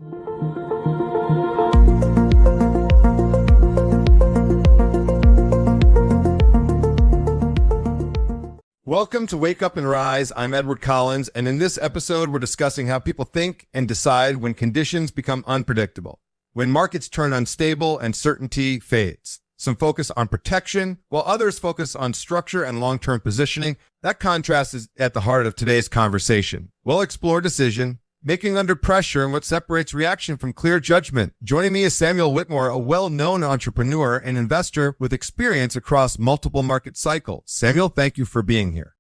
Welcome to Wake Up and Rise. I'm Edward Collins, and in this episode, we're discussing how people think and decide when conditions become unpredictable, when markets turn unstable and certainty fades. Some focus on protection, while others focus on structure and long-term positioning. That contrast is at the heart of today's conversation. We'll explore decision, making under pressure, and what separates reaction from clear judgment. Joining me is Samuel Whitmore, a well-known entrepreneur and investor with experience across multiple market cycles. Samuel, thank you for being here.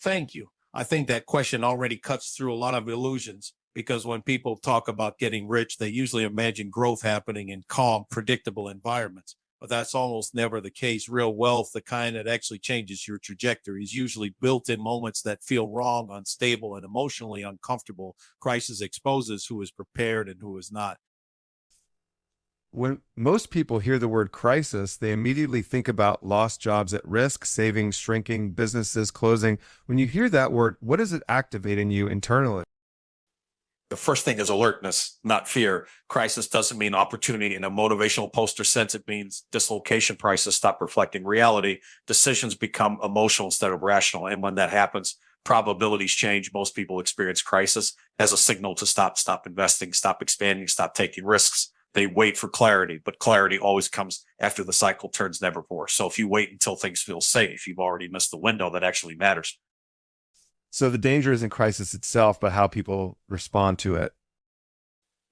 Thank you. I think that question already cuts through a lot of illusions, because when people talk about getting rich, they usually imagine growth happening in calm, predictable environments. But that's almost never the case. Real wealth, the kind that actually changes your trajectory, is usually built in moments that feel wrong, unstable, and emotionally uncomfortable. Crisis exposes who is prepared and who is not. When most people hear the word crisis, they immediately think about lost jobs at risk, savings shrinking, businesses closing. When you hear that word, what does it activate in you internally? The first thing is alertness, not fear. Crisis doesn't mean opportunity in a motivational poster sense. It means dislocation. Prices stop reflecting reality. Decisions become emotional instead of rational. And when that happens, probabilities change. Most people experience crisis as a signal to stop investing, stop expanding, stop taking risks. They wait for clarity, but clarity always comes after the cycle turns, never before. So if you wait until things feel safe, you've already missed the window that actually matters. So the danger isn't crisis itself, but how people respond to it.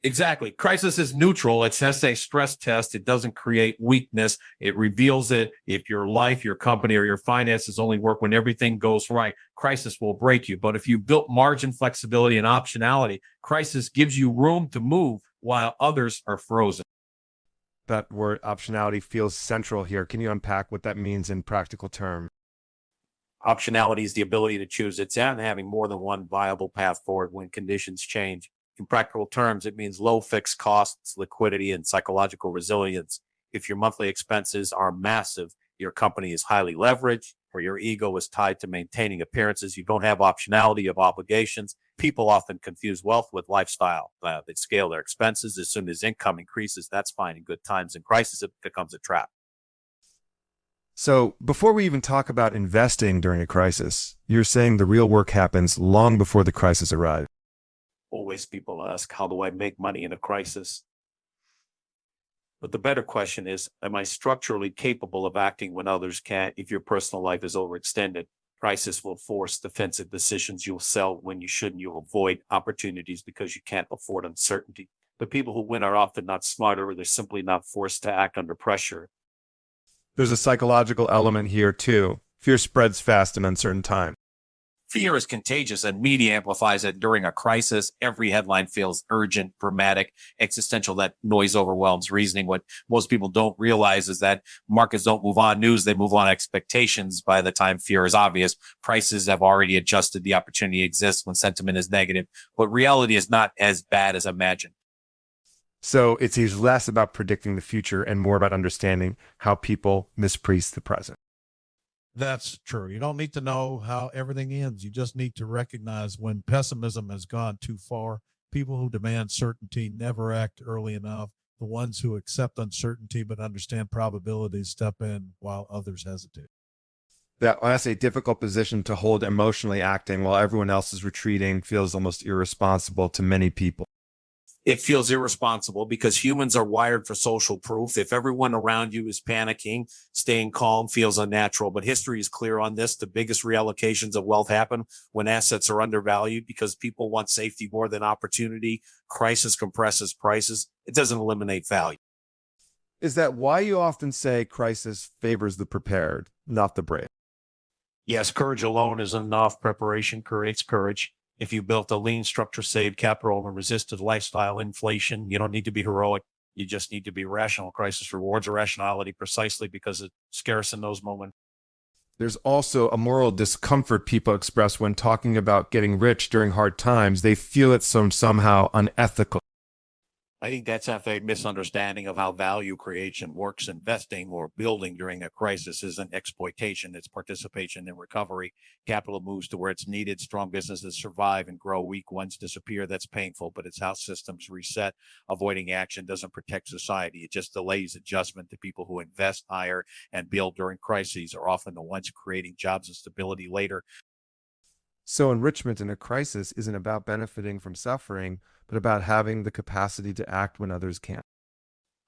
Exactly. Crisis is neutral. It's just a stress test. It doesn't create weakness. It reveals it. If your life, your company, or your finances only work when everything goes right, crisis will break you. But if you built margin, flexibility, and optionality, crisis gives you room to move while others are frozen. That word optionality feels central here. Can you unpack what that means in practical terms? Optionality is the ability to choose. It's having more than one viable path forward when conditions change. In practical terms, it means low fixed costs, liquidity, and psychological resilience. If your monthly expenses are massive, your company is highly leveraged, or your ego is tied to maintaining appearances, you don't have optionality of obligations. People often confuse wealth with lifestyle. They scale their expenses. As soon as income increases, that's fine. In good times and crisis, it becomes a trap. So before we even talk about investing during a crisis, you're saying the real work happens long before the crisis arrives. Always people ask, how do I make money in a crisis? But the better question is, am I structurally capable of acting when others can't? If your personal life is overextended, crisis will force defensive decisions. You'll sell when you shouldn't. You'll avoid opportunities because you can't afford uncertainty. The people who win are often not smarter, or they're simply not forced to act under pressure. There's a psychological element here too. Fear spreads fast in uncertain times. Fear is contagious, and media amplifies it. During a crisis, every headline feels urgent, dramatic, existential. That noise overwhelms reasoning. What most people don't realize is that markets don't move on news. They move on expectations. By the time fear is obvious, prices have already adjusted. The opportunity exists when sentiment is negative, but reality is not as bad as imagined. So it's less about predicting the future and more about understanding how people misprice the present. That's true. You don't need to know how everything ends. You just need to recognize when pessimism has gone too far. People who demand certainty never act early enough. The ones who accept uncertainty but understand probabilities step in while others hesitate. That's a difficult position to hold emotionally. Acting while everyone else is retreating feels almost irresponsible to many people. It feels irresponsible because humans are wired for social proof. If everyone around you is panicking, staying calm feels unnatural. But history is clear on this. The biggest reallocations of wealth happen when assets are undervalued because people want safety more than opportunity. Crisis compresses prices. It doesn't eliminate value. Is that why you often say crisis favors the prepared, not the brave? Yes, courage alone is enough. Preparation creates courage. If you built a lean structure, saved capital, and resisted lifestyle inflation, you don't need to be heroic. You just need to be rational. Crisis rewards irrationality precisely because it's scarce in those moments. There's also a moral discomfort people express when talking about getting rich during hard times. They feel it's somehow unethical. I think that's a misunderstanding of how value creation works. Investing or building during a crisis isn't exploitation, it's participation in recovery. Capital moves to where it's needed. Strong businesses survive and grow. Weak ones disappear. That's painful, but it's how systems reset. Avoiding action doesn't protect society. It just delays adjustment. The people who invest, hire, and build during crises are often the ones creating jobs and stability later. So enrichment in a crisis isn't about benefiting from suffering, but about having the capacity to act when others can't.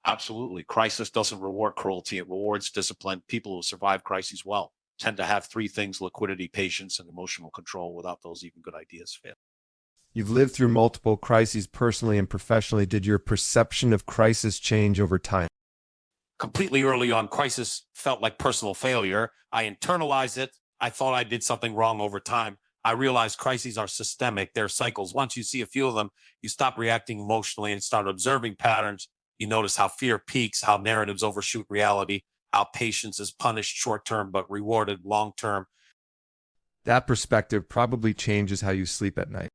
Absolutely. Crisis doesn't reward cruelty, it rewards discipline. People who survive crises well tend to have three things: liquidity, patience, and emotional control. Without those, even good ideas fail. You've lived through multiple crises personally and professionally. Did your perception of crisis change over time? Completely early on, crisis felt like personal failure. I internalized it. I thought I did something wrong. Over time, I realized crises are systemic. They're cycles. Once you see a few of them, you stop reacting emotionally and start observing patterns. You notice how fear peaks, how narratives overshoot reality, how patience is punished short term but rewarded long term. That perspective probably changes how you sleep at night.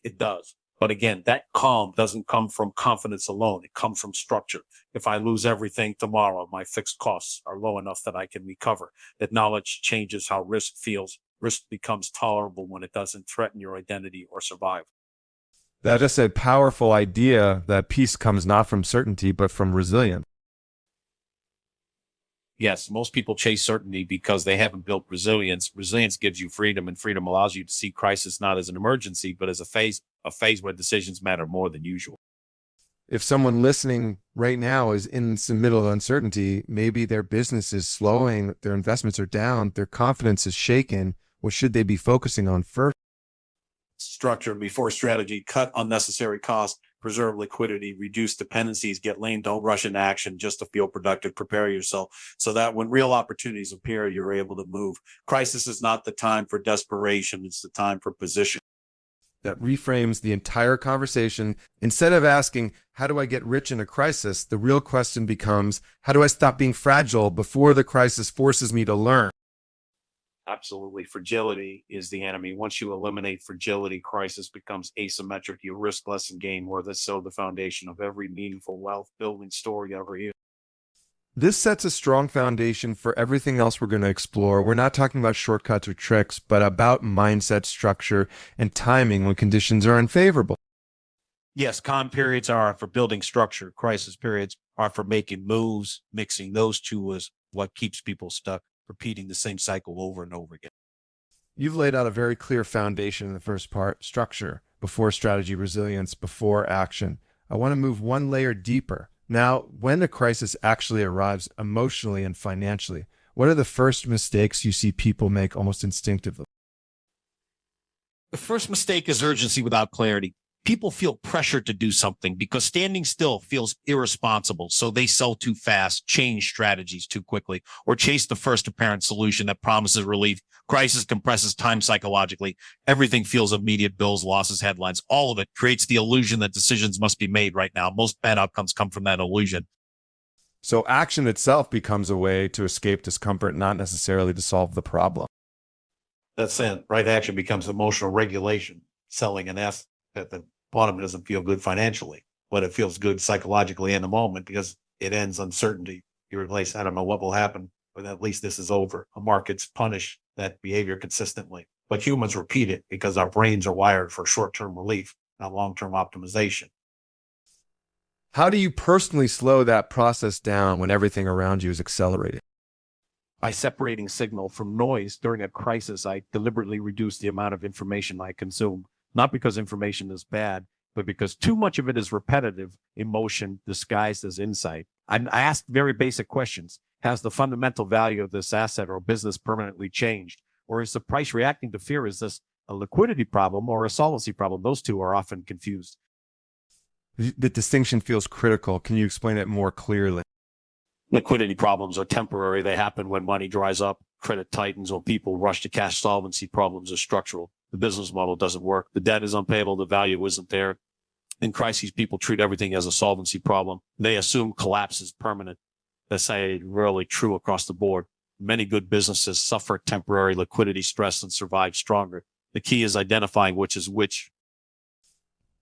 It does. But again, that calm doesn't come from confidence alone. It comes from structure. If I lose everything tomorrow, my fixed costs are low enough that I can recover. That knowledge changes how risk feels. Risk becomes tolerable when it doesn't threaten your identity or survival. That is a powerful idea that peace comes not from certainty, but from resilience. Yes, most people chase certainty because they haven't built resilience. Resilience gives you freedom, and freedom allows you to see crisis not as an emergency, but as a phase where decisions matter more than usual. If someone listening right now is in the middle of uncertainty, maybe their business is slowing, their investments are down, their confidence is shaken, what should they be focusing on first? Structure before strategy. Cut unnecessary costs, preserve liquidity, reduce dependencies, get lean, don't rush into action just to feel productive. Prepare yourself so that when real opportunities appear, you're able to move. Crisis is not the time for desperation, it's the time for position. That reframes the entire conversation. Instead of asking, how do I get rich in a crisis? The real question becomes, how do I stop being fragile before the crisis forces me to learn? Absolutely. Fragility is the enemy. Once you eliminate fragility, crisis becomes asymmetric. You risk less and gain more. That's so the foundation of every meaningful wealth building story ever here. This sets a strong foundation for everything else we're going to explore. We're not talking about shortcuts or tricks, but about mindset, structure, and timing when conditions are unfavorable. Yes, calm periods are for building structure. Crisis periods are for making moves. Mixing those two is what keeps people stuck, repeating the same cycle over and over again. You've laid out a very clear foundation in the first part: structure, before strategy, resilience, before action. I want to move one layer deeper. Now, when a crisis actually arrives emotionally and financially, what are the first mistakes you see people make almost instinctively? The first mistake is urgency without clarity. People feel pressured to do something because standing still feels irresponsible. So they sell too fast, change strategies too quickly, or chase the first apparent solution that promises relief. Crisis compresses time psychologically. Everything feels immediate: bills, losses, headlines. All of it creates the illusion that decisions must be made right now. Most bad outcomes come from that illusion. So action itself becomes a way to escape discomfort, not necessarily to solve the problem. That's it. Right action becomes emotional regulation, selling an S at the bottom doesn't feel good financially, but it feels good psychologically in the moment because it ends uncertainty. You replace, I don't know what will happen, but at least this is over. Markets punish that behavior consistently, but humans repeat it because our brains are wired for short-term relief, not long-term optimization. How do you personally slow that process down when everything around you is accelerating? By separating signal from noise during a crisis, I deliberately reduce the amount of information I consume, not because information is bad, but because too much of it is repetitive emotion disguised as insight. I ask very basic questions. Has the fundamental value of this asset or business permanently changed? Or is the price reacting to fear? Is this a liquidity problem or a solvency problem? Those two are often confused. The distinction feels critical. Can you explain it more clearly? Liquidity problems are temporary. They happen when money dries up, credit tightens, or people rush to cash. Solvency problems are structural. The business model doesn't work. The debt is unpayable. The value isn't there. In crises, people treat everything as a solvency problem. They assume collapse is permanent. That's really true across the board. Many good businesses suffer temporary liquidity stress and survive stronger. The key is identifying which is which.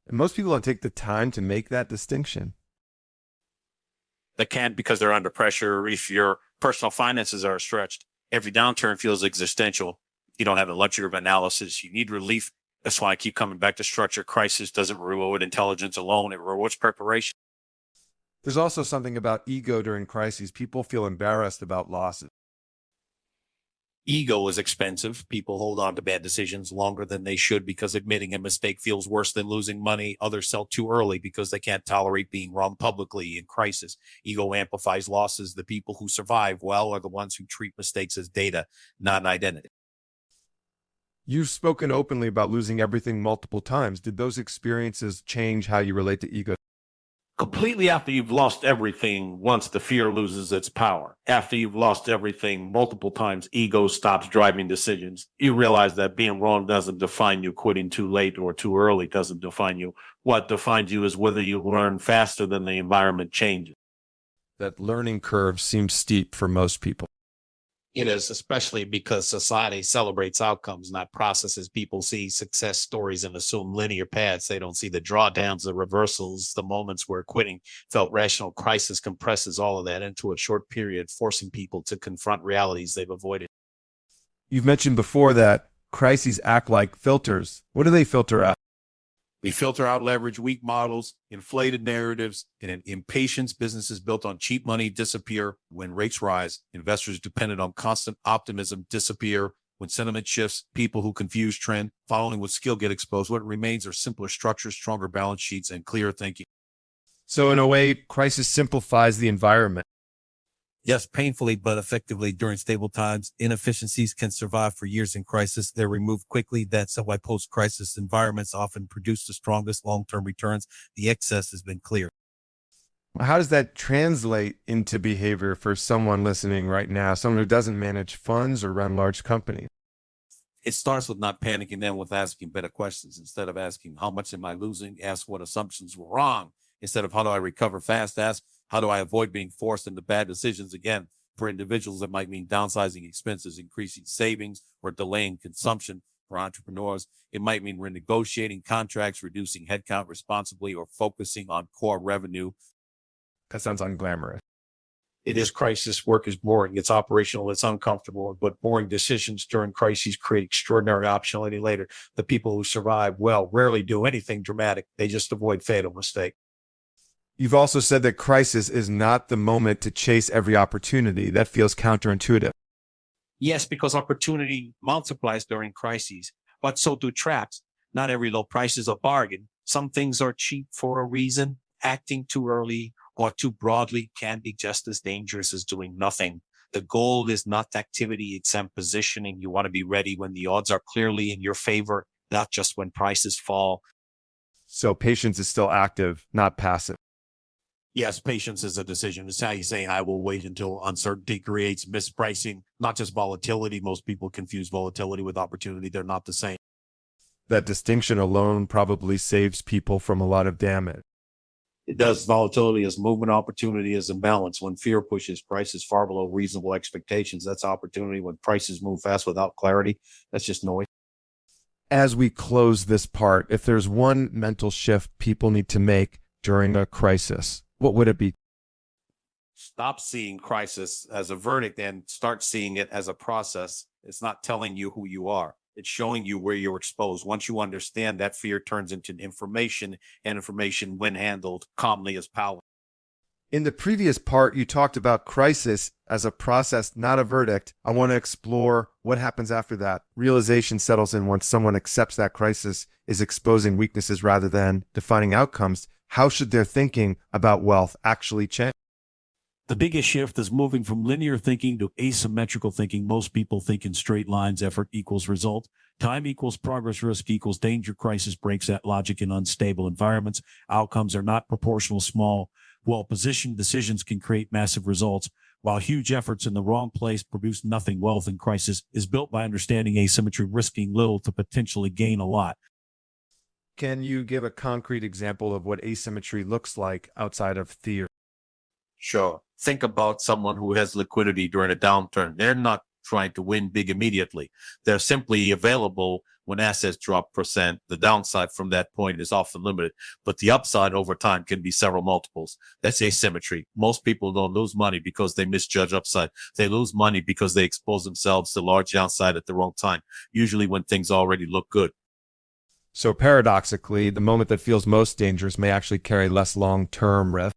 And most people don't take the time to make that distinction. They can't because they're under pressure, or if your personal finances are stretched. Every downturn feels existential. You don't have the luxury of analysis. You need relief. That's why I keep coming back to structure. Crisis doesn't reward intelligence alone. It rewards preparation. There's also something about ego during crises. People feel embarrassed about losses. Ego is expensive. People hold on to bad decisions longer than they should because admitting a mistake feels worse than losing money. Others sell too early because they can't tolerate being wrong publicly. In crisis, ego amplifies losses. The people who survive well are the ones who treat mistakes as data, not an identity. You've spoken openly about losing everything multiple times. Did those experiences change how you relate to ego? Completely. After you've lost everything, once the fear loses its power. After you've lost everything multiple times, ego stops driving decisions. You realize that being wrong doesn't define you. Quitting too late or too early doesn't define you. What defines you is whether you learn faster than the environment changes. That learning curve seems steep for most people. It is, especially because society celebrates outcomes, not processes. People see success stories and assume linear paths. They don't see the drawdowns, the reversals, the moments where quitting felt rational. Crisis compresses all of that into a short period, forcing people to confront realities they've avoided. You've mentioned before that crises act like filters. What do they filter out? We filter out leverage, weak models, inflated narratives, and an impatience. Businesses built on cheap money disappear when rates rise. Investors dependent on constant optimism disappear. When sentiment shifts, people who confuse trend, following with skill get exposed. What remains are simpler structures, stronger balance sheets, and clearer thinking. So in a way, crisis simplifies the environment. Yes, painfully, but effectively during stable times. Inefficiencies can survive for years in crisis. They're removed quickly. That's why post-crisis environments often produce the strongest long-term returns. The excess has been cleared. How does that translate into behavior for someone listening right now, someone who doesn't manage funds or run large companies? It starts with not panicking, then with asking better questions. Instead of asking, how much am I losing? Ask what assumptions were wrong. Instead of how do I recover fast? Ask, how do I avoid being forced into bad decisions again? For individuals, that might mean downsizing expenses, increasing savings, or delaying consumption. For entrepreneurs, it might mean renegotiating contracts, reducing headcount responsibly, or focusing on core revenue. That sounds unglamorous. It is crisis. Work is boring. It's operational. It's uncomfortable. But boring decisions during crises create extraordinary optionality later. The people who survive well rarely do anything dramatic. They just avoid fatal mistake. You've also said that crisis is not the moment to chase every opportunity. That feels counterintuitive. Yes, because opportunity multiplies during crises, but so do traps. Not every low price is a bargain. Some things are cheap for a reason. Acting too early or too broadly can be just as dangerous as doing nothing. The goal is not activity, it's positioning. You want to be ready when the odds are clearly in your favor, not just when prices fall. So patience is still active, not passive. Yes, patience is a decision. It's how you say, I will wait until uncertainty creates mispricing, not just volatility. Most people confuse volatility with opportunity. They're not the same. That distinction alone probably saves people from a lot of damage. It does. Volatility is movement. Opportunity is imbalance. When fear pushes prices far below reasonable expectations, that's opportunity. When prices move fast without clarity, that's just noise. As we close this part, if there's one mental shift people need to make during a crisis, what would it be? Stop seeing crisis as a verdict and start seeing it as a process. It's not telling you who you are. It's showing you where you're exposed. Once you understand that, fear turns into information, and information, when handled calmly, is power. In the previous part, you talked about crisis as a process, not a verdict. I want to explore what happens after that. Realization settles in once someone accepts that crisis is exposing weaknesses rather than defining outcomes. How should their thinking about wealth actually change? The biggest shift is moving from linear thinking to asymmetrical thinking. Most people think in straight lines. Effort equals result. Time equals progress. Risk equals danger. Crisis breaks that logic in unstable environments. Outcomes are not proportional. Small, well-positioned decisions can create massive results, while huge efforts in the wrong place produce nothing. Wealth in crisis is built by understanding asymmetry, risking little to potentially gain a lot. Can you give a concrete example of what asymmetry looks like outside of theory? Sure. Think about someone who has liquidity during a downturn. They're not trying to win big immediately. They're simply available when assets drop percent. The downside from that point is often limited, but the upside over time can be several multiples. That's asymmetry. Most people don't lose money because they misjudge upside. They lose money because they expose themselves to large downside at the wrong time, usually when things already look good. So paradoxically, the moment that feels most dangerous may actually carry less long-term risk.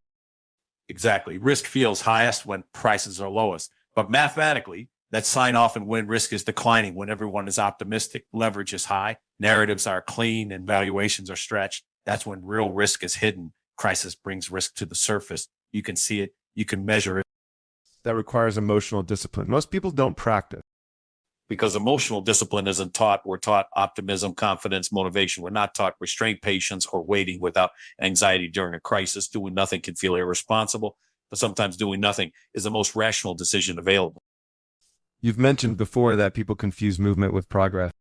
Exactly. Risk feels highest when prices are lowest, but mathematically, that sign often when risk is declining, when everyone is optimistic, leverage is high, narratives are clean, and valuations are stretched. That's when real risk is hidden. Crisis brings risk to the surface. You can see it. You can measure it. That requires emotional discipline. Most people don't practice. Because emotional discipline isn't taught. We're taught optimism, confidence, motivation. We're not taught restraint, patience, or waiting without anxiety during a crisis. Doing nothing can feel irresponsible, but sometimes doing nothing is the most rational decision available. You've mentioned before that people confuse movement with progress.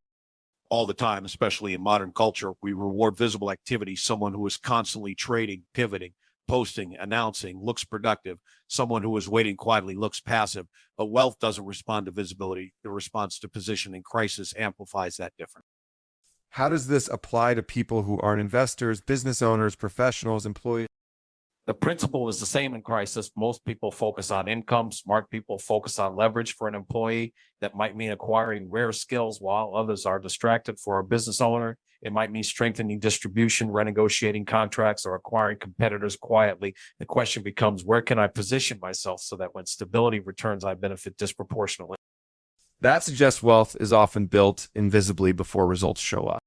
All the time, especially in modern culture, we reward visible activity. Someone who is constantly trading, pivoting, posting, announcing looks productive. Someone who is waiting quietly looks passive. But wealth doesn't respond to visibility. It responds to positioning. Crisis amplifies that difference. How does this apply to people who aren't investors, business owners, professionals, employees? The principle is the same in crisis. Most people focus on income. Smart people focus on leverage for an employee. That might mean acquiring rare skills while others are distracted. For a business owner, it might mean strengthening distribution, renegotiating contracts, or acquiring competitors quietly. The question becomes, where can I position myself so that when stability returns, I benefit disproportionately? That suggests wealth is often built invisibly before results show up.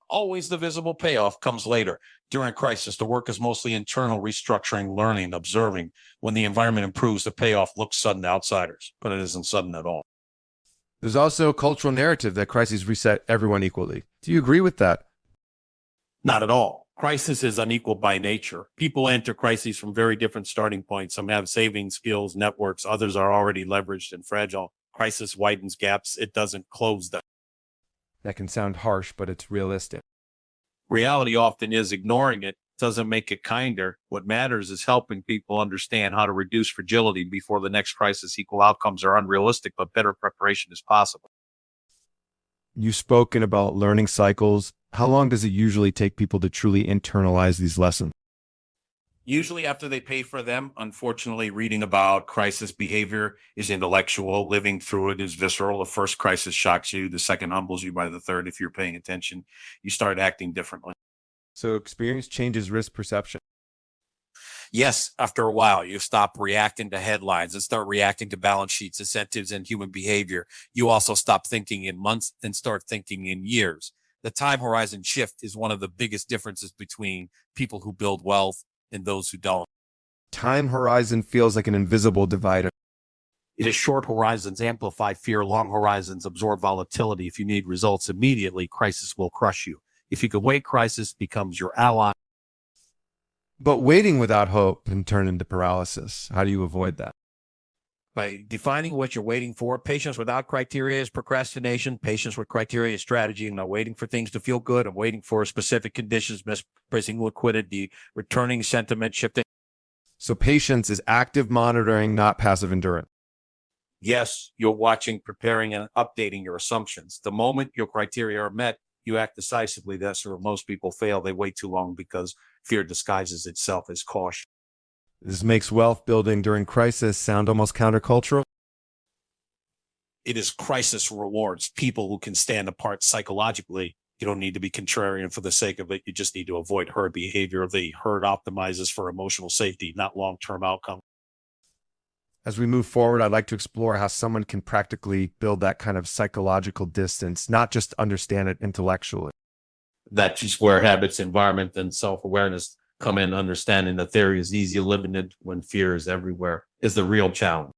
Always the visible payoff comes later. During crisis, the work is mostly internal, restructuring, learning, observing. When the environment improves, the payoff looks sudden to outsiders, but it isn't sudden at all. There's also a cultural narrative that crises reset everyone equally. Do you agree with that? Not at all. Crisis is unequal by nature. People enter crises from very different starting points. Some have savings, skills, networks. Others are already leveraged and fragile. Crisis widens gaps. It doesn't close them. That can sound harsh, but it's realistic. Reality often is ignoring it doesn't make it kinder. What matters is helping people understand how to reduce fragility before the next crisis. Equal outcomes are unrealistic, but better preparation is possible. You've spoken about learning cycles. How long does it usually take people to truly internalize these lessons? Usually after they pay for them. Unfortunately, reading about crisis behavior is intellectual. Living through it is visceral. The first crisis shocks you. The second humbles you. By the third, if you're paying attention, you start acting differently. So experience changes risk perception. Yes, after a while, you stop reacting to headlines and start reacting to balance sheets, incentives, and human behavior. You also stop thinking in months and start thinking in years. The time horizon shift is one of the biggest differences between people who build wealth and those who don't. Time horizon feels like an invisible divider. It is short horizons amplify fear, long horizons absorb volatility. If you need results immediately, crisis will crush you. If you can wait, crisis becomes your ally. But waiting without hope can turn into paralysis. How do you avoid that? By defining what you're waiting for. Patience without criteria is procrastination. Patience with criteria is strategy. I'm not waiting for things to feel good. I'm waiting for specific conditions, mispricing liquidity, returning sentiment, shifting. So patience is active monitoring, not passive endurance. Yes, you're watching, preparing, and updating your assumptions. The moment your criteria are met, you act decisively. That's where most people fail. They wait too long because fear disguises itself as caution. This makes wealth building during crisis sound almost countercultural. It is crisis rewards people who can stand apart psychologically. You don't need to be contrarian for the sake of it. You just need to avoid herd behavior. The herd optimizes for emotional safety, not long-term outcome. As we move forward, I'd like to explore how someone can practically build that kind of psychological distance, not just understand it intellectually. That's just where habits, environment, and self-awareness come in. Understanding that theory is easy, limited when fear is everywhere is the real challenge.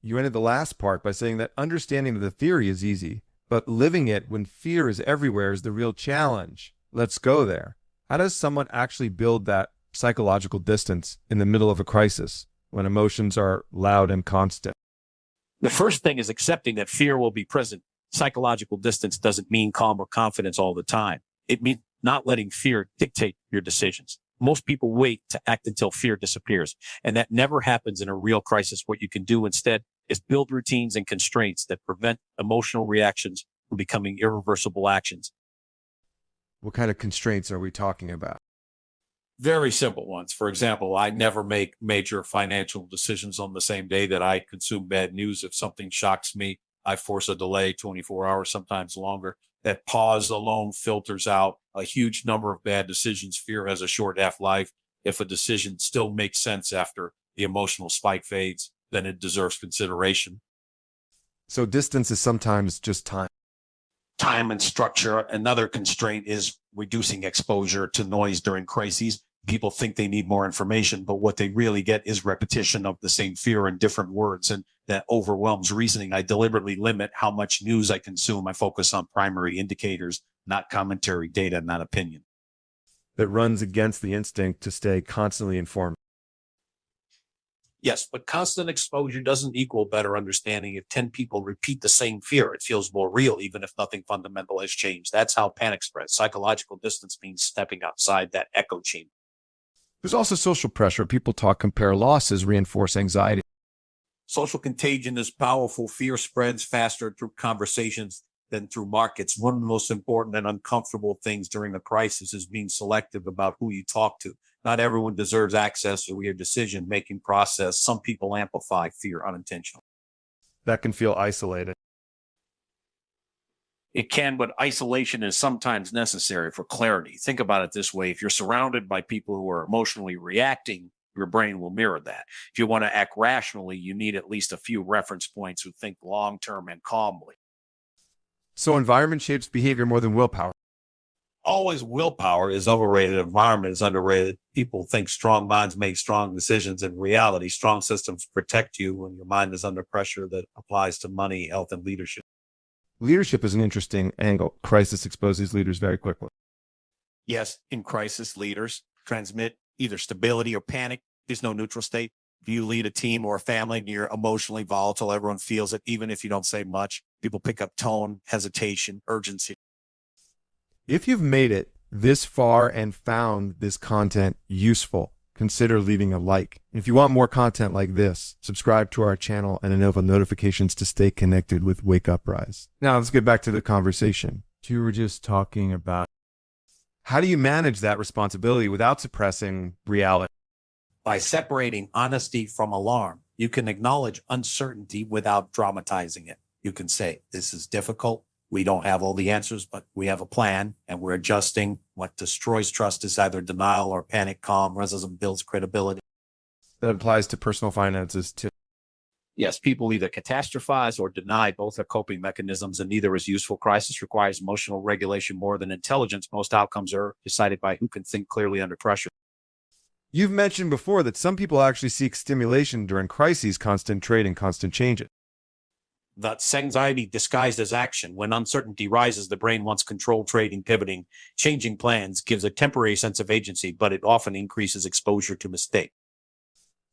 You ended the last part by saying that understanding the theory is easy, but living it when fear is everywhere is the real challenge. Let's go there. How does someone actually build that psychological distance in the middle of a crisis when emotions are loud and constant? The first thing is accepting that fear will be present. Psychological distance doesn't mean calm or confidence all the time. It means not letting fear dictate your decisions. Most people wait to act until fear disappears, and that never happens in a real crisis. What you can do instead is build routines and constraints that prevent emotional reactions from becoming irreversible actions. What kind of constraints are we talking about? Very simple ones. For example, I never make major financial decisions on the same day that I consume bad news. If something shocks me, I force a delay 24 hours, sometimes longer. That pause alone filters out a huge number of bad decisions. Fear has a short half-life. If a decision still makes sense after the emotional spike fades, then it deserves consideration. So distance is sometimes just time. Time and structure. Another constraint is reducing exposure to noise during crises. People think they need more information, but what they really get is repetition of the same fear in different words, and that overwhelms reasoning. I deliberately limit how much news I consume. I focus on primary indicators, not commentary, data, not opinion. That runs against the instinct to stay constantly informed. Yes, but constant exposure doesn't equal better understanding. If 10 people repeat the same fear, it feels more real, even if nothing fundamental has changed. That's how panic spreads. Psychological distance means stepping outside that echo chamber. There's also social pressure. People talk, compare losses, reinforce anxiety. Social contagion is powerful. Fear spreads faster through conversations than through markets. One of the most important and uncomfortable things during a crisis is being selective about who you talk to. Not everyone deserves access to your decision-making process. Some people amplify fear unintentionally. That can feel isolated. It can, but isolation is sometimes necessary for clarity. Think about it this way. If you're surrounded by people who are emotionally reacting, your brain will mirror that. If you want to act rationally, you need at least a few reference points who think long-term and calmly. So environment shapes behavior more than willpower. Always willpower is overrated. Environment is underrated. People think strong minds make strong decisions. In reality, strong systems protect you when your mind is under pressure. That applies to money, health, and leadership. Leadership is an interesting angle. Crisis exposes leaders very quickly. Yes, in crisis, leaders transmit either stability or panic. There's no neutral state. If you lead a team or a family and you're emotionally volatile, everyone feels it, even if you don't say much. People pick up tone, hesitation, urgency. If you've made it this far and found this content useful, consider leaving a like. If you want more content like this, subscribe to our channel and enable notifications to stay connected with Wake Up Rise. Now let's get back to the conversation. You were just talking about how do you manage that responsibility without suppressing reality? By separating honesty from alarm, you can acknowledge uncertainty without dramatizing it. You can say, this is difficult. We don't have all the answers, but we have a plan and we're adjusting. What destroys trust is either denial or panic. Calm realism builds credibility. That applies to personal finances too. Yes, people either catastrophize or deny. Both are coping mechanisms and neither is useful. Crisis requires emotional regulation more than intelligence. Most outcomes are decided by who can think clearly under pressure. You've mentioned before that some people actually seek stimulation during crises, constant trading, constant changes. That's anxiety disguised as action. When uncertainty rises, the brain wants control, trading, pivoting, changing plans, gives a temporary sense of agency, but it often increases exposure to mistake.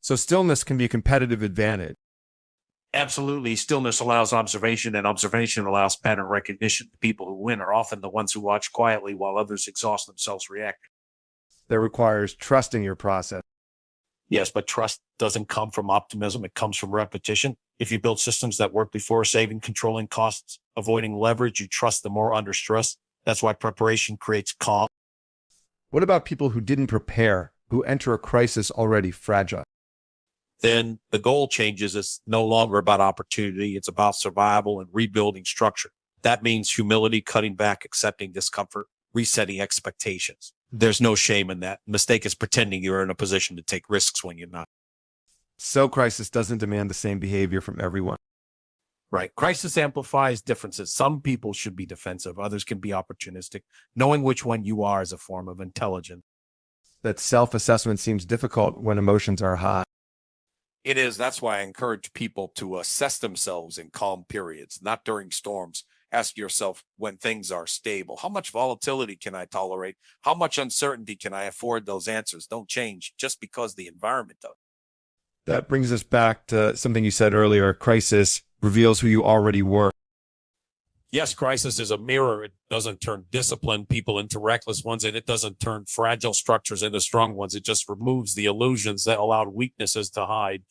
So stillness can be a competitive advantage. Absolutely. Stillness allows observation, and observation allows pattern recognition. The people who win are often the ones who watch quietly while others exhaust themselves reacting. That requires trusting your process. Yes, but trust doesn't come from optimism. It comes from repetition. If you build systems that work before, saving, controlling costs, avoiding leverage, you trust them more under stress. That's why preparation creates calm. What about people who didn't prepare, who enter a crisis already fragile? Then the goal changes. It's no longer about opportunity. It's about survival and rebuilding structure. That means humility, cutting back, accepting discomfort, resetting expectations. There's no shame in that. Mistake is pretending you're in a position to take risks when you're not. So crisis doesn't demand the same behavior from everyone. Right. Crisis amplifies differences. Some people should be defensive. Others can be opportunistic. Knowing which one you are is a form of intelligence. That self-assessment seems difficult when emotions are high. It is. That's why I encourage people to assess themselves in calm periods, not during storms. Ask yourself when things are stable, how much volatility can I tolerate? How much uncertainty can I afford? Those answers don't change just because the environment does. That brings us back to something you said earlier. Crisis reveals who you already were. Yes, crisis is a mirror. It doesn't turn disciplined people into reckless ones, and it doesn't turn fragile structures into strong ones. It just removes the illusions that allowed weaknesses to hide.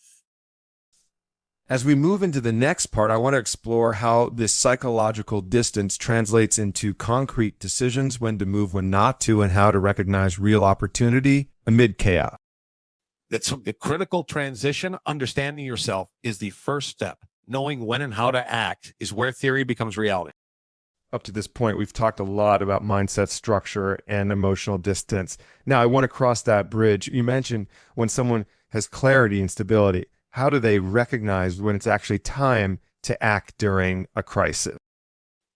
As we move into the next part, I want to explore how this psychological distance translates into concrete decisions, when to move, when not to, and how to recognize real opportunity amid chaos. That's the critical transition. Understanding yourself is the first step. Knowing when and how to act is where theory becomes reality. Up to this point, we've talked a lot about mindset, structure, and emotional distance. Now, I want to cross that bridge. You mentioned when someone has clarity and stability, how do they recognize when it's actually time to act during a crisis?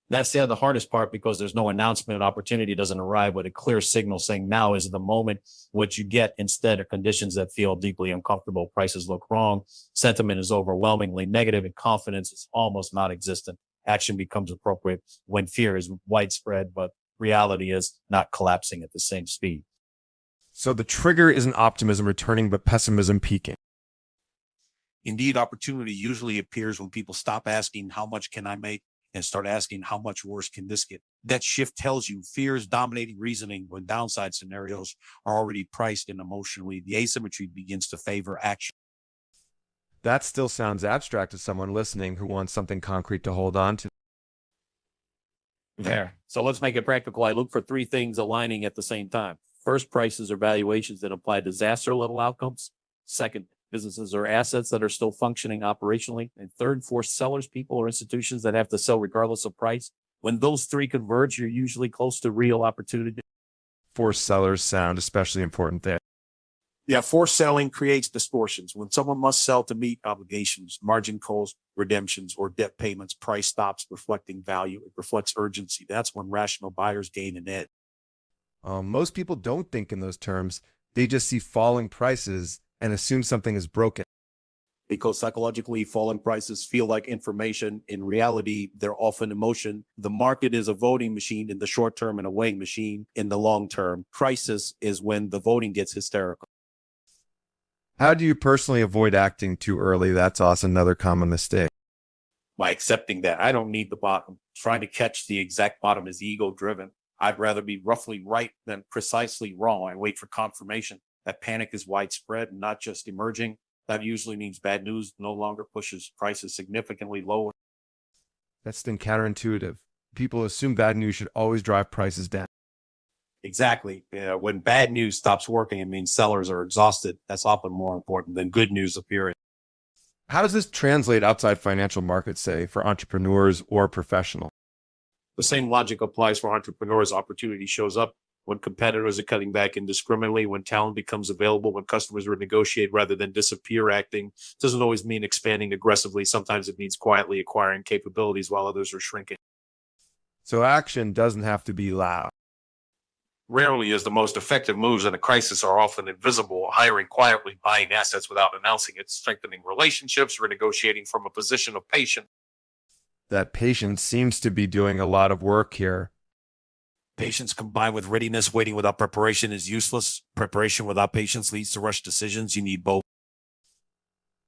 That's the hardest part, because there's no announcement. Opportunity doesn't arrive with a clear signal saying now is the moment. What you get instead are conditions that feel deeply uncomfortable. Prices look wrong. Sentiment is overwhelmingly negative, and confidence is almost non-existent. Action becomes appropriate when fear is widespread, but reality is not collapsing at the same speed. So the trigger isn't optimism returning, but pessimism peaking. Indeed, opportunity usually appears when people stop asking, how much can I make? And start asking, how much worse can this get? That shift tells you fear is dominating reasoning when downside scenarios are already priced in emotionally. The asymmetry begins to favor action. That still sounds abstract to someone listening who wants something concrete to hold on to. There. So let's make it practical. I look for three things aligning at the same time. First, prices or valuations that imply disaster level outcomes. Second, businesses or assets that are still functioning operationally. And third, forced sellers, people or institutions that have to sell regardless of price. When those three converge, you're usually close to real opportunity. Forced sellers sound especially important there. Yeah, forced selling creates distortions. When someone must sell to meet obligations, margin calls, redemptions, or debt payments, price stops reflecting value. It reflects urgency. That's when rational buyers gain an edge. Most people don't think in those terms. They just see falling prices and assume something is broken. Because psychologically, falling prices feel like information. In reality, they're often emotion. The market is a voting machine in the short term and a weighing machine in the long term. Crisis is when the voting gets hysterical. How do you personally avoid acting too early? That's also another common mistake. By accepting that I don't need the bottom. Trying to catch the exact bottom is ego driven. I'd rather be roughly right than precisely wrong. I wait for confirmation. That panic is widespread, not just emerging. That usually means bad news no longer pushes prices significantly lower. That's then counterintuitive. People assume bad news should always drive prices down. Exactly. When bad news stops working, it means sellers are exhausted. That's often more important than good news appearing. How does this translate outside financial markets, say, for entrepreneurs or professionals? The same logic applies for entrepreneurs. Opportunity shows up when competitors are cutting back indiscriminately, when talent becomes available, when customers renegotiate rather than disappear. Acting doesn't always mean expanding aggressively. Sometimes it means quietly acquiring capabilities while others are shrinking. So action doesn't have to be loud. Rarely is. The most effective moves in a crisis are often invisible. Hiring quietly, buying assets without announcing it, strengthening relationships, renegotiating from a position of patience. That patience seems to be doing a lot of work here. Patience combined with readiness. Waiting without preparation is useless. Preparation without patience leads to rushed decisions. You need both.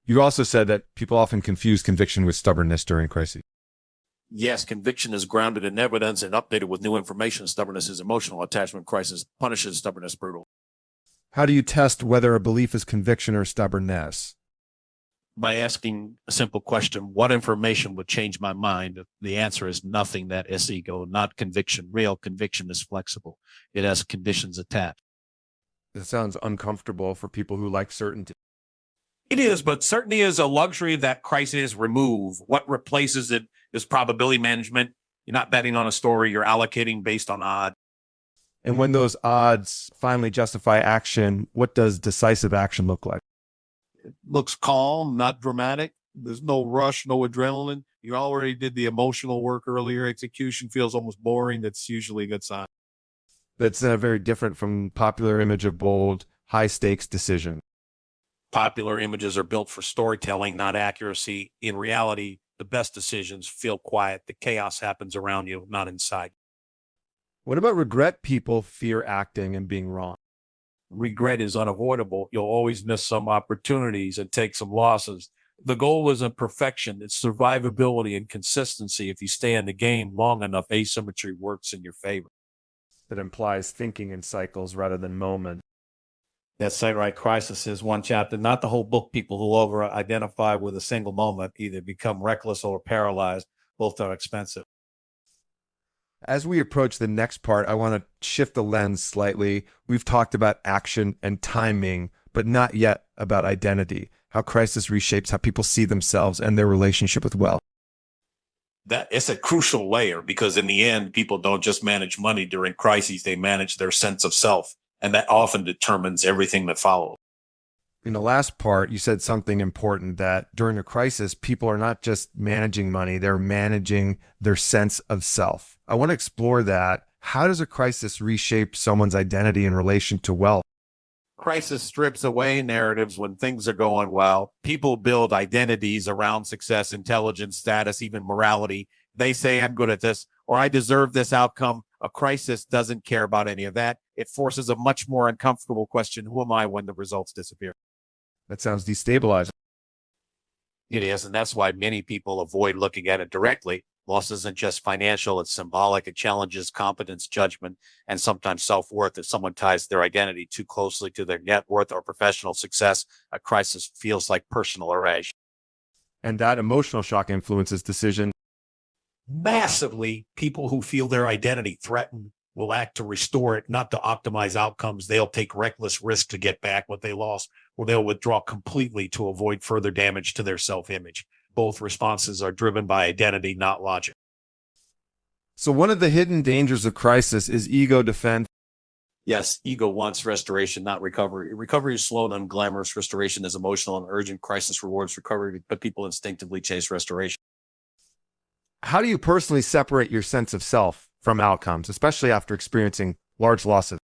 You also said that people often confuse conviction with stubbornness during crises. Yes, conviction is grounded in evidence and updated with new information. Stubbornness is emotional. Attachment crisis punishes stubbornness brutal. How do you test whether a belief is conviction or stubbornness? By asking a simple question, what information would change my mind? The answer is nothing. That is ego, not conviction. Real conviction is flexible. It has conditions attached. It sounds uncomfortable for people who like certainty. It is, but certainty is a luxury that crises remove. What replaces it is probability management. You're not betting on a story. You're allocating based on odds. And when those odds finally justify action, what does decisive action look like? It looks calm, not dramatic. There's no rush, no adrenaline. You already did the emotional work earlier. Execution feels almost boring. That's usually a good sign. That's very different from popular image of bold, high-stakes decision. Popular images are built for storytelling, not accuracy. In reality, the best decisions feel quiet. The chaos happens around you, not inside. What about regret? People fear acting and being wrong. Regret is unavoidable. You'll always miss some opportunities and take some losses. The goal isn't perfection. It's survivability and consistency. If you stay in the game long enough, asymmetry works in your favor. That implies thinking in cycles rather than moments. That site right crisis is one chapter, not the whole book. People who over identify with a single moment either become reckless or paralyzed. Both are expensive. As we approach the next part, I want to shift the lens slightly. We've talked about action and timing, but not yet about identity, how crisis reshapes how people see themselves and their relationship with wealth. That it's a crucial layer because in the end, people don't just manage money during crises, they manage their sense of self. And that often determines everything that follows. In the last part, you said something important that during a crisis, people are not just managing money, they're managing their sense of self. I want to explore that. How does a crisis reshape someone's identity in relation to wealth? Crisis strips away narratives when things are going well. People build identities around success, intelligence, status, even morality. They say, I'm good at this, or I deserve this outcome. A crisis doesn't care about any of that. It forces a much more uncomfortable question. Who am I when the results disappear? That sounds destabilizing. It is, and that's why many people avoid looking at it directly. Loss isn't just financial, it's symbolic. It challenges competence, judgment, and sometimes self-worth. If someone ties their identity too closely to their net worth or professional success, a crisis feels like personal erasure. And that emotional shock influences decision. Massively, people who feel their identity threatened will act to restore it, not to optimize outcomes. They'll take reckless risk to get back what they lost, or they'll withdraw completely to avoid further damage to their self-image. Both responses are driven by identity, not logic. So one of the hidden dangers of crisis is ego defense. Yes, ego wants restoration, not recovery. Recovery is slow and unglamorous. Restoration is emotional and urgent. Crisis rewards recovery, but people instinctively chase restoration. How do you personally separate your sense of self from outcomes, especially after experiencing large losses?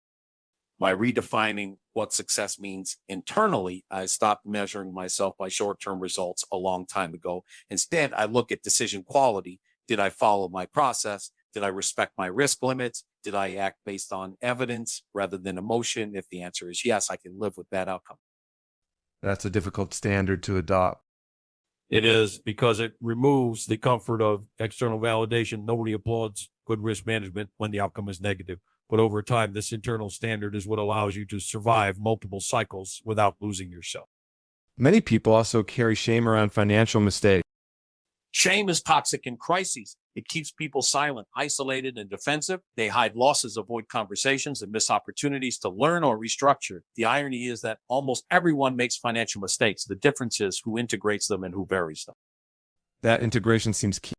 By redefining what success means internally, I stopped measuring myself by short-term results a long time ago. Instead, I look at decision quality. Did I follow my process? Did I respect my risk limits? Did I act based on evidence rather than emotion? If the answer is yes, I can live with that outcome. That's a difficult standard to adopt. It is, because it removes the comfort of external validation. Nobody applauds good risk management when the outcome is negative. But over time, this internal standard is what allows you to survive multiple cycles without losing yourself. Many people also carry shame around financial mistakes. Shame is toxic in crises. It keeps people silent, isolated, and defensive. They hide losses, avoid conversations, and miss opportunities to learn or restructure. The irony is that almost everyone makes financial mistakes. The difference is who integrates them and who buries them. That integration seems key.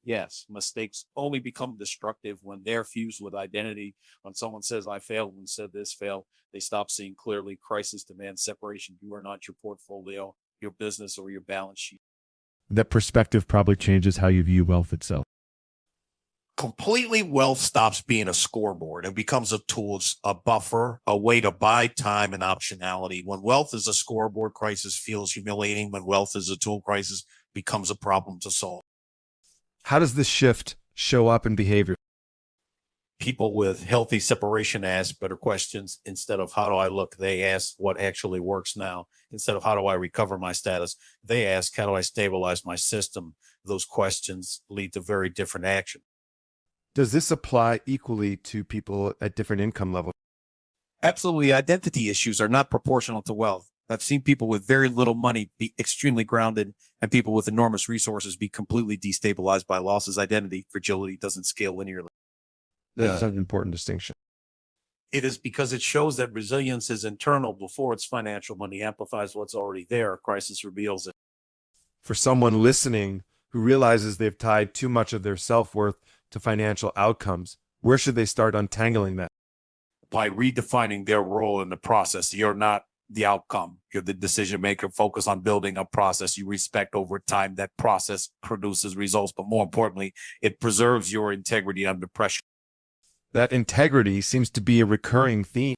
Yes, mistakes only become destructive when they're fused with identity. When someone says, I failed, and said this failed, they stop seeing clearly. Crisis demands separation. You are not your portfolio, your business, or your balance sheet. That perspective probably changes how you view wealth itself. Completely, wealth stops being a scoreboard and becomes a tool, a buffer, a way to buy time and optionality. When wealth is a scoreboard, crisis feels humiliating. When wealth is a tool, crisis becomes a problem to solve. How does this shift show up in behavior? People with healthy separation ask better questions. Instead of how do I look, they ask what actually works now. Instead of how do I recover my status, they ask how do I stabilize my system. Those questions lead to very different action. Does this apply equally to people at different income levels? Absolutely. Identity issues are not proportional to wealth. I've seen people with very little money be extremely grounded and people with enormous resources be completely destabilized by losses. Identity fragility doesn't scale linearly. That's an important distinction. It is because it shows that resilience is internal before it's financial. Money amplifies what's already there. A crisis reveals it. For someone listening who realizes they've tied too much of their self-worth to financial outcomes, where should they start untangling that? By redefining their role in the process. You're not the outcome. You're the decision maker. Focus on building a process you respect over time. That process produces results, but more importantly, it preserves your integrity under pressure. That integrity seems to be a recurring theme.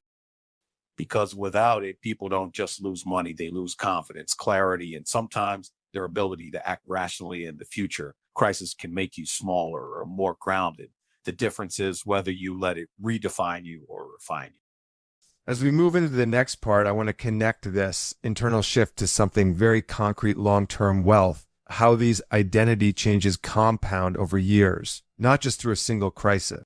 Because without it, people don't just lose money, they lose confidence, clarity, and sometimes their ability to act rationally in the future. Crisis can make you smaller or more grounded. The difference is whether you let it redefine you or refine you. As we move into the next part, I want to connect this internal shift to something very concrete, long-term wealth, how these identity changes compound over years, not just through a single crisis.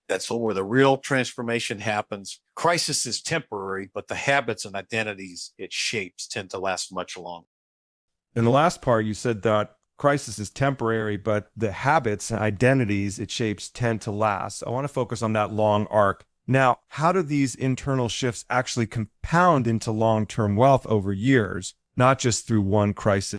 That's where the real transformation happens. Crisis is temporary, but the habits and identities it shapes tend to last much longer. In the last part, you said that crisis is temporary, but the habits and identities it shapes tend to last. I want to focus on that long arc. Now, how do these internal shifts actually compound into long-term wealth over years, not just through one crisis?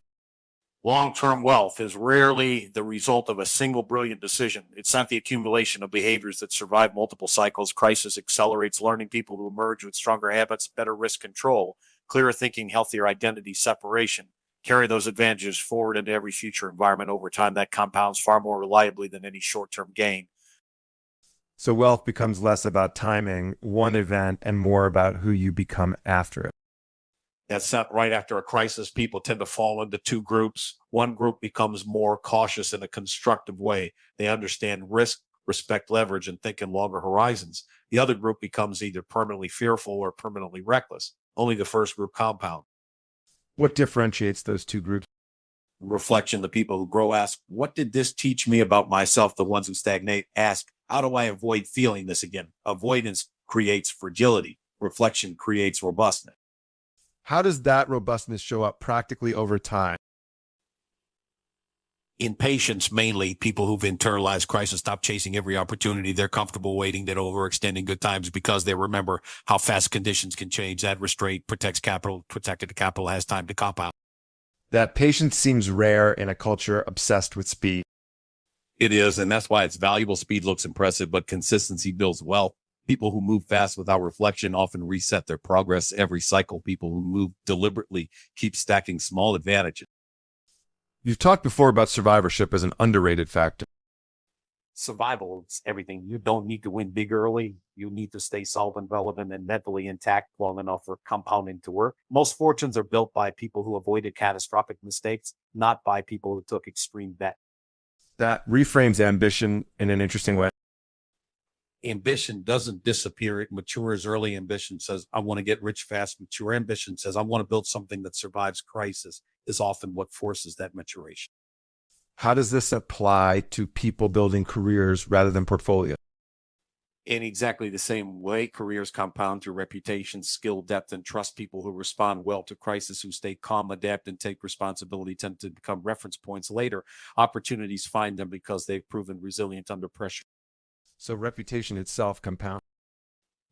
Long-term wealth is rarely the result of a single brilliant decision. It's not the accumulation of behaviors that survive multiple cycles. Crisis accelerates learning people to emerge with stronger habits, better risk control, clearer thinking, healthier identity separation. Carry those advantages forward into every future environment over time. That compounds far more reliably than any short-term gain. So wealth becomes less about timing, one event, and more about who you become after it. That's not right after a crisis. People tend to fall into two groups. One group becomes more cautious in a constructive way. They understand risk, respect leverage, and think in longer horizons. The other group becomes either permanently fearful or permanently reckless. Only the first group compound. What differentiates those two groups? Reflection, the people who grow ask, what did this teach me about myself? The ones who stagnate ask, how do I avoid feeling this again? Avoidance creates fragility. Reflection creates robustness. How does that robustness show up practically over time? In patience, mainly people who've internalized crisis stop chasing every opportunity. They're comfortable waiting, that overextending good times because they remember how fast conditions can change. That restraint protects capital. Protected capital has time to compound. That patience seems rare in a culture obsessed with speed. It is, and that's why it's valuable. Speed looks impressive, but consistency builds wealth. People who move fast without reflection often reset their progress every cycle. People who move deliberately keep stacking small advantages. You've talked before about survivorship as an underrated factor. Survival is everything. You don't need to win big early. You need to stay solvent, relevant, and mentally intact long enough for compounding to work. Most fortunes are built by people who avoided catastrophic mistakes, not by people who took extreme bets. That reframes ambition in an interesting way. Ambition doesn't disappear. It matures early. Ambition says, I want to get rich fast. Mature ambition says, I want to build something that survives crisis, is often what forces that maturation. How does this apply to people building careers rather than portfolio? In exactly the same way, careers compound through reputation, skill, depth, and trust. People who respond well to crisis, who stay calm, adapt, and take responsibility tend to become reference points later. Opportunities find them because they've proven resilient under pressure. So reputation itself compounds.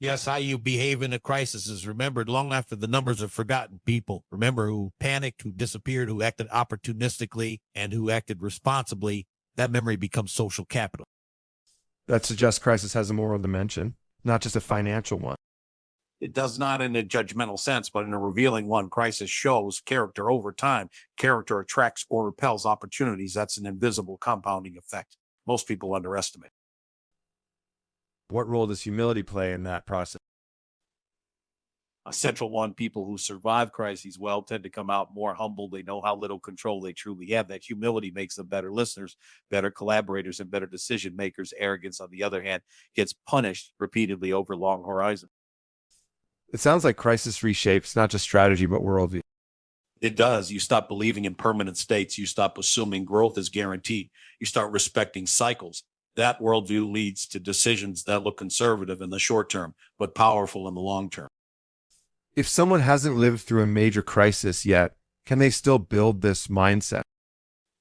Yes, how you behave in a crisis is remembered long after the numbers are forgotten. People remember who panicked, who disappeared, who acted opportunistically, and who acted responsibly. That memory becomes social capital. That suggests crisis has a moral dimension, not just a financial one. It does not in a judgmental sense, but in a revealing one. Crisis shows character over time. Character attracts or repels opportunities. That's an invisible compounding effect. Most people underestimate. What role does humility play in that process? A central one. People who survive crises well tend to come out more humble. They know how little control they truly have. That humility makes them better listeners, better collaborators, and better decision makers. Arrogance, on the other hand, gets punished repeatedly over long horizons. It sounds like crisis reshapes not just strategy, but worldview. It does. You stop believing in permanent states. You stop assuming growth is guaranteed. You start respecting cycles. That worldview leads to decisions that look conservative in the short term, but powerful in the long term. If someone hasn't lived through a major crisis yet, can they still build this mindset?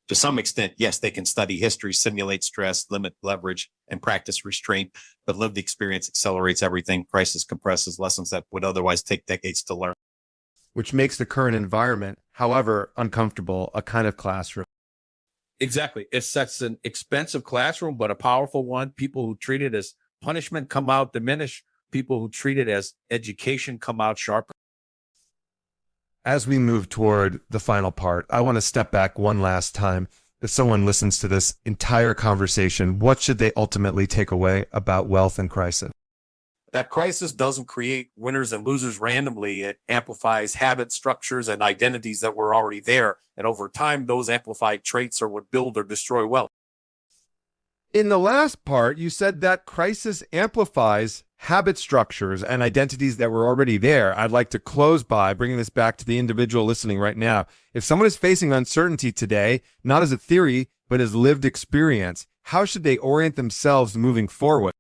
To some extent, yes, they can study history, simulate stress, limit leverage, and practice restraint, but lived experience accelerates everything. Crisis compresses lessons that would otherwise take decades to learn. Which makes the current environment, however uncomfortable, a kind of classroom. Exactly. It sets an expensive classroom, but a powerful one. People who treat it as punishment come out diminished. People who treat it as education come out sharper. As we move toward the final part, I want to step back one last time. If someone listens to this entire conversation, what should they ultimately take away about wealth and crisis? That crisis doesn't create winners and losers randomly. It amplifies habit structures and identities that were already there. And over time, those amplified traits are what build or destroy wealth. In the last part, you said that crisis amplifies habit structures and identities that were already there. I'd like to close by bringing this back to the individual listening right now. If someone is facing uncertainty today, not as a theory, but as lived experience, how should they orient themselves moving forward?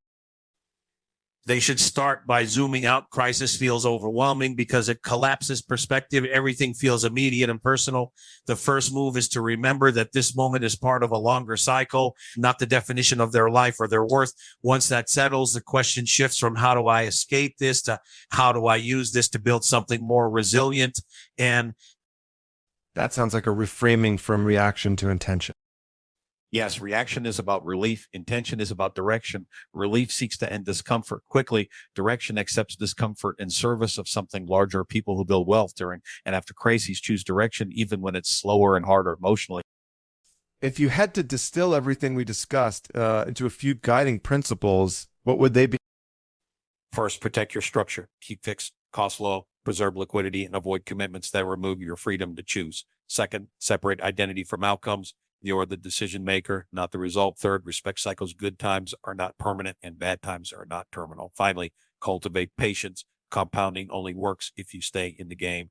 They should start by zooming out. Crisis feels overwhelming because it collapses perspective. Everything feels immediate and personal. The first move is to remember that this moment is part of a longer cycle, not the definition of their life or their worth. Once that settles, the question shifts from how do I escape this to how do I use this to build something more resilient. And That sounds like a reframing from reaction to intention. Yes, reaction is about relief. Intention is about direction. Relief seeks to end discomfort quickly. Direction accepts discomfort in service of something larger. People who build wealth during and after crises choose direction, even when it's slower and harder emotionally. If you had to distill everything we discussed into a few guiding principles, what would they be? first, protect your structure. Keep fixed costs low, preserve liquidity, and avoid commitments that remove your freedom to choose. Second, separate identity from outcomes. You're the decision maker, not the result. Third, respect cycles. Good times are not permanent and bad times are not terminal. Finally, cultivate patience. Compounding only works if you stay in the game.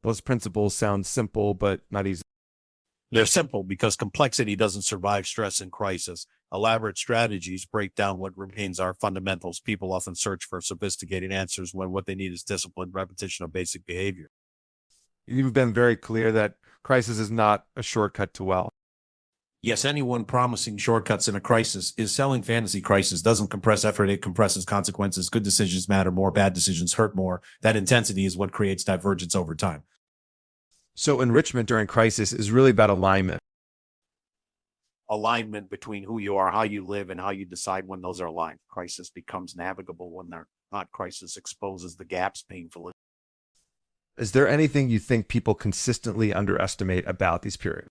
Those principles sound simple, but not easy. They're simple because complexity doesn't survive stress and crisis. Elaborate strategies break down what remains our fundamentals. People often search for sophisticated answers when what they need is discipline, repetition of basic behavior. You've been very clear that crisis is not a shortcut to wealth. Yes, anyone promising shortcuts in a crisis is selling fantasy. Crisis doesn't compress effort, it compresses consequences. Good decisions matter more, bad decisions hurt more. That intensity is what creates divergence over time. So enrichment during crisis is really about alignment. Alignment between who you are, how you live, and how you decide when those are aligned. Crisis becomes navigable when they're not. Crisis exposes the gaps painfully. Is there anything you think people consistently underestimate about these periods?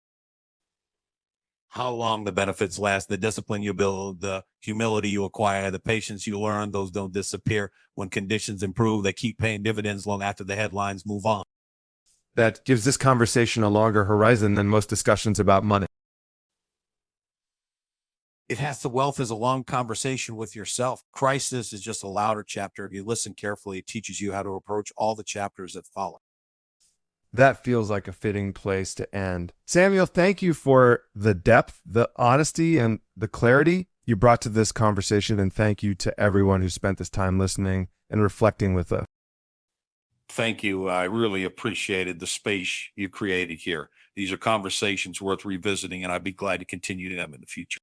How long the benefits last, the discipline you build, the humility you acquire, the patience you learn, those don't disappear. When conditions improve, they keep paying dividends long after the headlines move on. That gives this conversation a longer horizon than most discussions about money. It has the wealth is a long conversation with yourself. Crisis is just a louder chapter. If you listen carefully, it teaches you how to approach all the chapters that follow. That feels like a fitting place to end. Samuel, thank you for the depth, the honesty, and the clarity you brought to this conversation. And thank you to everyone who spent this time listening and reflecting with us. Thank you. I really appreciated the space you created here. These are conversations worth revisiting, and I'd be glad to continue them in the future.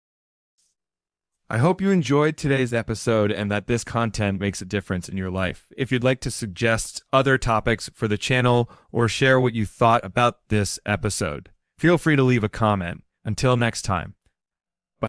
I hope you enjoyed today's episode and that this content makes a difference in your life. If you'd like to suggest other topics for the channel or share what you thought about this episode, feel free to leave a comment. Until next time. Bye.